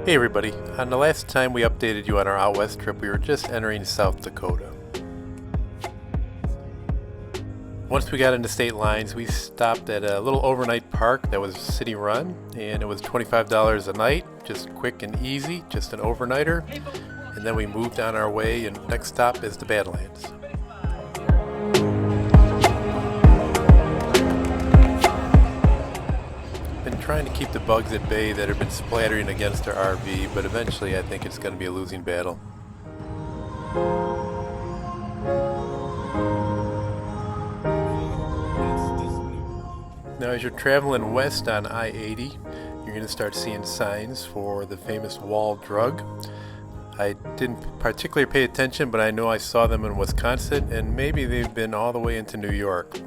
Hey everybody, on the last time we updated you on our out west trip, we were just entering South Dakota. Once we got into state lines, we stopped at a little overnight park that was city run, and it was $25 a night, just quick and easy, just an overnighter. And then we moved on our way, and next stop is the Badlands. Been trying to keep the bugs at bay that have been splattering against our RV, but eventually I think it's going to be a losing battle. Now as you're traveling west on I-80, you're going to start seeing signs for the famous wall drug. I didn't particularly pay attention, but I know I saw them in Wisconsin, and maybe they've been all the way into New York.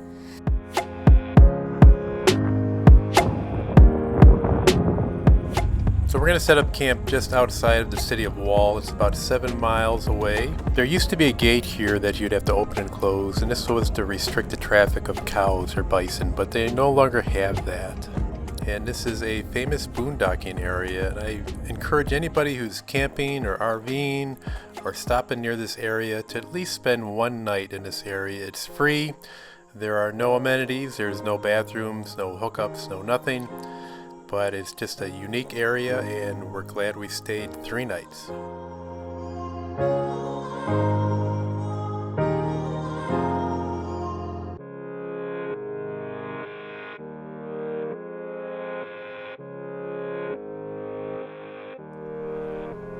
So we're going to set up camp just outside of the city of Wall. It's about 7 miles away. There used to be a gate here that you'd have to open and close, and this was to restrict the traffic of cows or bison, but they no longer have that. And this is a famous boondocking area, and I encourage anybody who's camping or RVing or stopping near this area to at least spend one night in this area. It's free. There are no amenities. There's no bathrooms, no hookups, no nothing. But it's just a unique area, and we're glad we stayed 3 nights.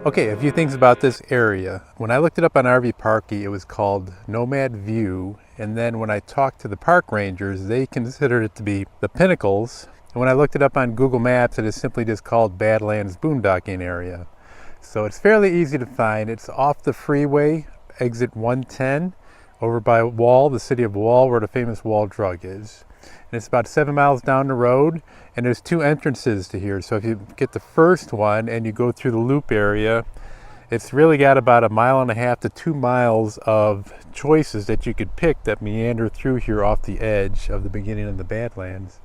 Okay, a few things about this area. When I looked it up on RV Parky, it was called Nomad View, and then when I talked to the park rangers, they considered it to be the Pinnacles. And when I looked it up on Google Maps, it is simply just called Badlands Boondocking Area. So it's fairly easy to find. It's off the freeway, exit 110, over by Wall, the city of Wall, where the famous Wall drug is. And it's about 7 miles down the road, and there's 2 entrances to here. So if you get the first one and you go through the loop area, it's really got about 1.5 miles to 2 miles of choices that you could pick that meander through here off the edge of the beginning of the Badlands.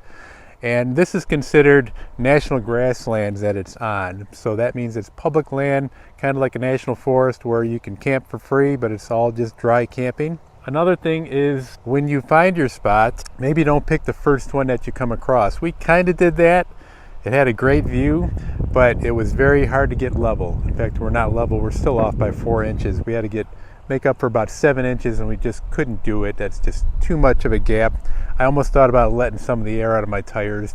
And this is considered national grasslands that it's on. So that means it's public land, kind of like a national forest where you can camp for free, but it's all just dry camping. Another thing is when you find your spot, maybe don't pick the first one that you come across. We kind of did that. It had a great view, but it was very hard to get level. In fact, we're not level, we're still off by 4 inches. We had to make up for about 7 inches, and we just couldn't do it. That's just too much of a gap. I almost thought about letting some of the air out of my tires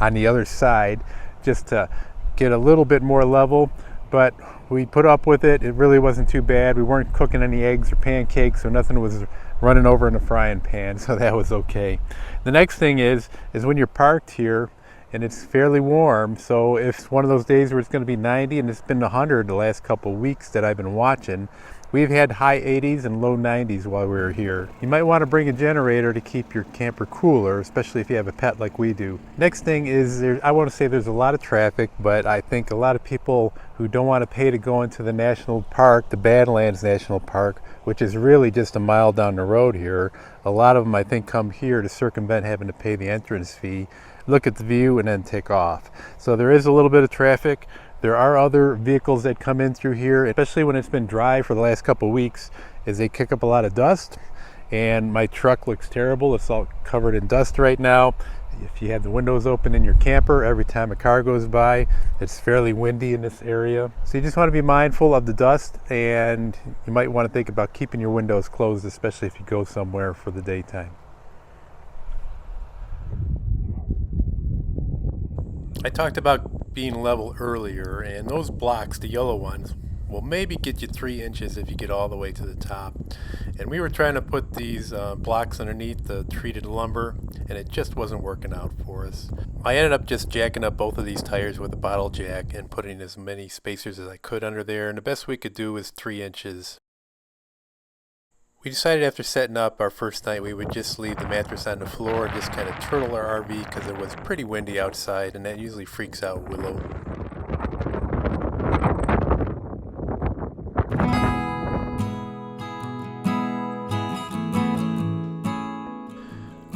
on the other side, just to get a little bit more level, but we put up with it. It really wasn't too bad. We weren't cooking any eggs or pancakes, so nothing was running over in the frying pan, so that was okay. The next thing is when you're parked here, and it's fairly warm, so if it's one of those days where it's going to be 90 and it's been 100 the last couple weeks that I've been watching, we've had high 80s and low 90s while we were here. You might want to bring a generator to keep your camper cooler, especially if you have a pet like we do. Next thing is, I want to say there's a lot of traffic, but I think a lot of people who don't want to pay to go into the national park, the Badlands National Park, which is really just 1 mile down the road here, a lot of them I think come here to circumvent having to pay the entrance fee, look at the view, and then take off. So there is a little bit of traffic. There are other vehicles that come in through here, especially when it's been dry for the last couple of weeks, is they kick up a lot of dust, and my truck looks terrible. It's all covered in dust right now. If you have the windows open in your camper, every time a car goes by, it's fairly windy in this area. So you just want to be mindful of the dust, and you might want to think about keeping your windows closed, especially if you go somewhere for the daytime. I talked about being level earlier, and those blocks, the yellow ones, will maybe get you 3 inches if you get all the way to the top. And we were trying to put these blocks underneath the treated lumber, and it just wasn't working out for us. I ended up just jacking up both of these tires with a bottle jack and putting as many spacers as I could under there, and the best we could do was 3 inches. We decided after setting up our first night we would just leave the mattress on the floor and just kind of turtle our RV because it was pretty windy outside, and that usually freaks out Willow.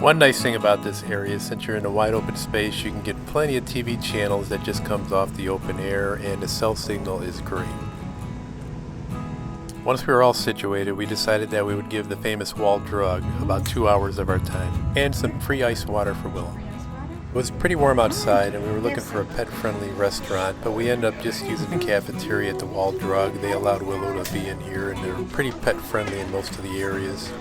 One nice thing about this area is since you're in a wide open space, you can get plenty of TV channels that just comes off the open air, and the cell signal is great. Once we were all situated, we decided that we would give the famous wall drug about 2 hours of our time, and some free ice water for Willow. It was pretty warm outside and we were looking for a pet-friendly restaurant, but we ended up just using the cafeteria at the wall drug. They allowed Willow to be in here, and they're pretty pet-friendly in most of the areas.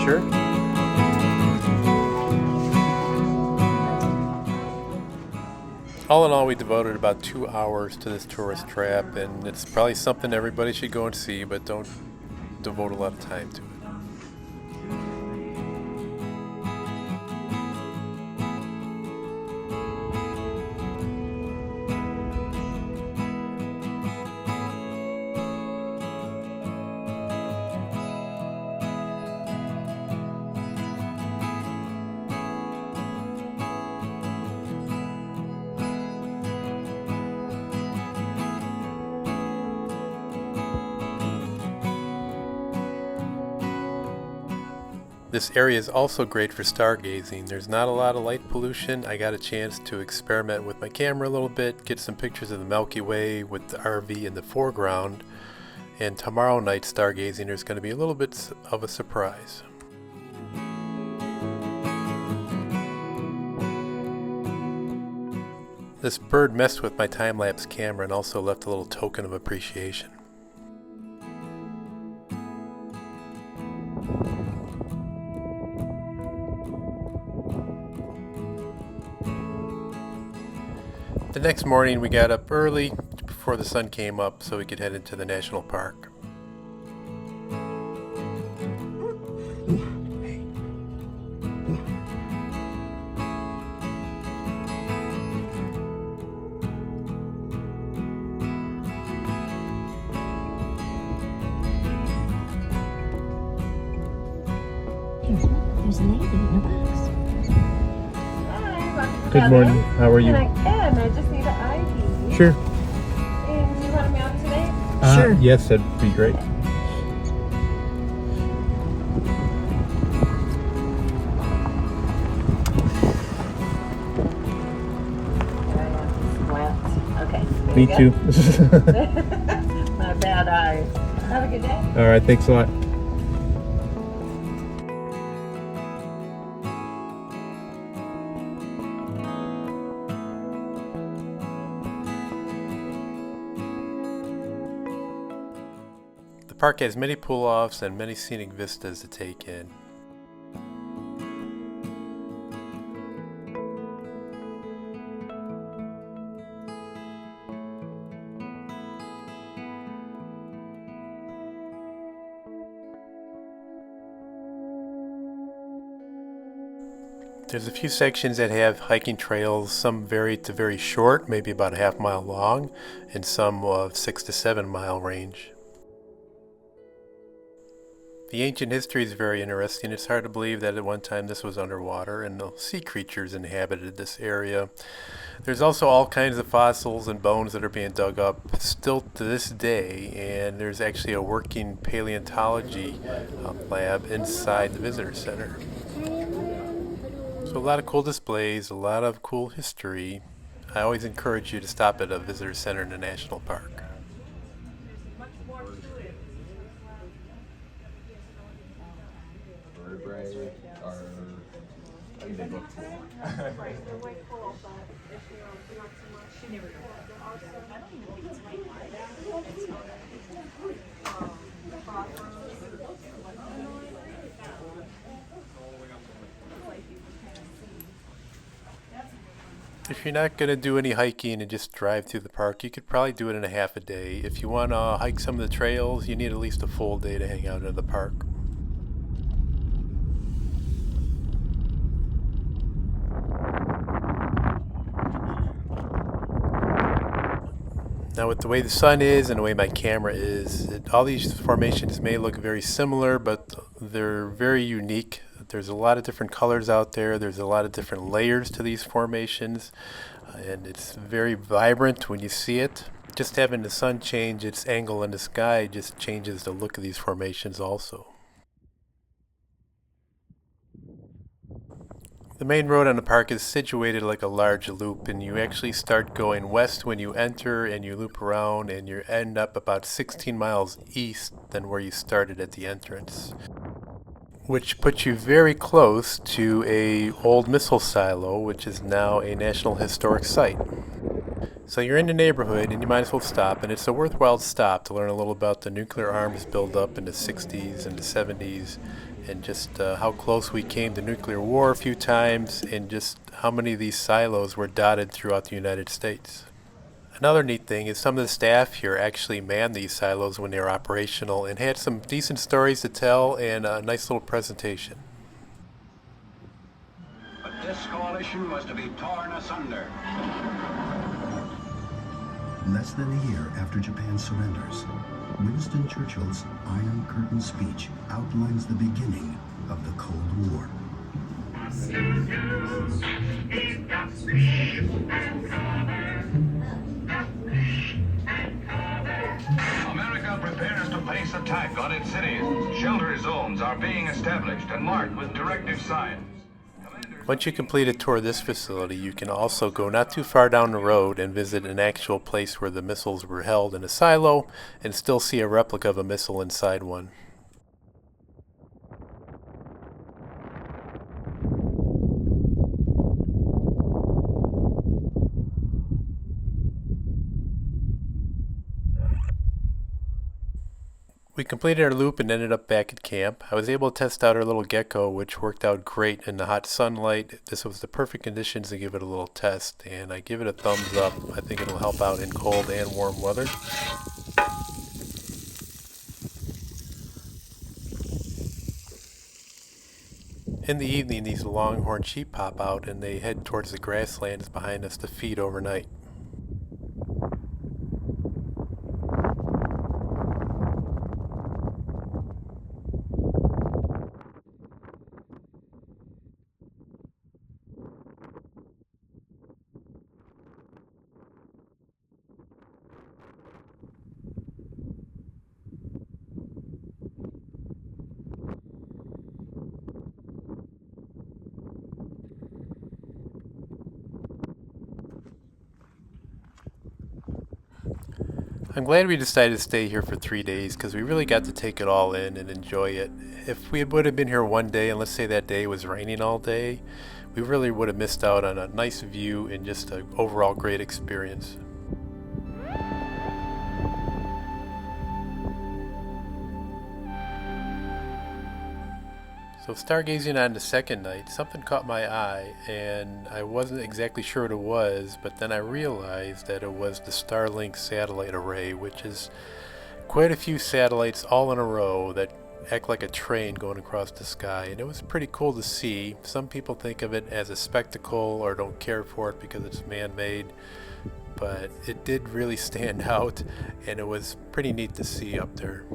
Sure. All in all, we devoted about 2 hours to this tourist trap, and it's probably something everybody should go and see, but don't devote a lot of time to it. This area is also great for stargazing. There's not a lot of light pollution. I got a chance to experiment with my camera a little bit, get some pictures of the Milky Way with the RV in the foreground. And tomorrow night stargazing, there's going to be a little bit of a surprise. This bird messed with my time-lapse camera and also left a little token of appreciation. The next morning we got up early before the sun came up so we could head into the national park. There's a lady in a box. Good morning. How are you? I just need an ID. Sure. And do you want them out today? Sure. Yes, that'd be great. Okay. Me too. My bad eyes. Have a good day. All right, thanks a lot. The park has many pull-offs and many scenic vistas to take in. There's a few sections that have hiking trails, some vary to very short, maybe about a half-mile long, and some of 6 to 7 mile range. The ancient history is very interesting. It's hard to believe that at one time this was underwater and the sea creatures inhabited this area. There's also all kinds of fossils and bones that are being dug up still to this day, and there's actually a working paleontology lab inside the visitor center. So a lot of cool displays, a lot of cool history. I always encourage you to stop at a visitor center in a national park. If you're not going to do any hiking and just drive through the park, you could probably do it in a half a day. If you want to hike some of the trails, you need at least a full day to hang out in the park. Now with the way the sun is and the way my camera is, all these formations may look very similar, but they're very unique There's a lot of different colors out there. There's a lot of different layers to these formations, and it's very vibrant when you see it. Just having the sun change its angle in the sky just changes the look of these formations also. The main road on the park is situated like a large loop, and you actually start going west when you enter and you loop around and you end up about 16 miles east than where you started at the entrance, which puts you very close to a old missile silo, which is now a National Historic Site. So you're in the neighborhood and you might as well stop, and it's a worthwhile stop to learn a little about the nuclear arms buildup in the 60s and the 70s, and just how close we came to nuclear war a few times, and just how many of these silos were dotted throughout the United States. Another neat thing is some of the staff here actually manned these silos when they were operational and had some decent stories to tell and a nice little presentation. But this coalition was to be torn asunder. Less than a year after Japan surrenders, Winston Churchill's Iron Curtain speech outlines the beginning of the Cold War. America prepares to face attack on its cities. Shelter zones are being established and marked with directive signs. Once you complete a tour of this facility, you can also go not too far down the road and visit an actual place where the missiles were held in a silo and still see a replica of a missile inside one. We completed our loop and ended up back at camp. I was able to test out our little gecko, which worked out great in the hot sunlight. This was the perfect conditions to give it a little test, and I give it a thumbs up. I think it'll help out in cold and warm weather. In the evening, these longhorn sheep pop out and they head towards the grasslands behind us to feed overnight. I'm glad we decided to stay here for 3 days because we really got to take it all in and enjoy it. If we would have been here one day, and let's say that day was raining all day, we really would have missed out on a nice view and just an overall great experience. So stargazing on the second night, something caught my eye, and I wasn't exactly sure what it was, but then I realized that it was the Starlink satellite array, which is quite a few satellites all in a row that act like a train going across the sky, and it was pretty cool to see. Some people think of it as a spectacle or don't care for it because it's man-made, but it did really stand out, and it was pretty neat to see up there.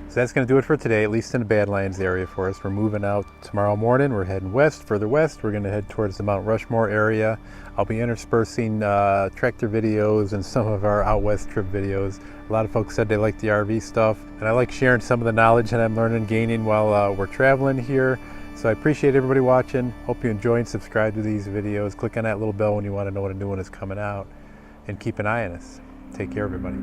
So that's going to do it for today, at least in the Badlands area for us. We're moving out tomorrow morning. We're heading west, further west. We're going to head towards the Mount Rushmore area. I'll be interspersing tractor videos and some of our out west trip videos. A lot of folks said they like the RV stuff, and I like sharing some of the knowledge that I'm learning and gaining while we're traveling here. So I appreciate everybody watching. Hope you enjoy and subscribe to these videos. Click on that little bell when you want to know when a new one is coming out, and keep an eye on us. Take care, everybody.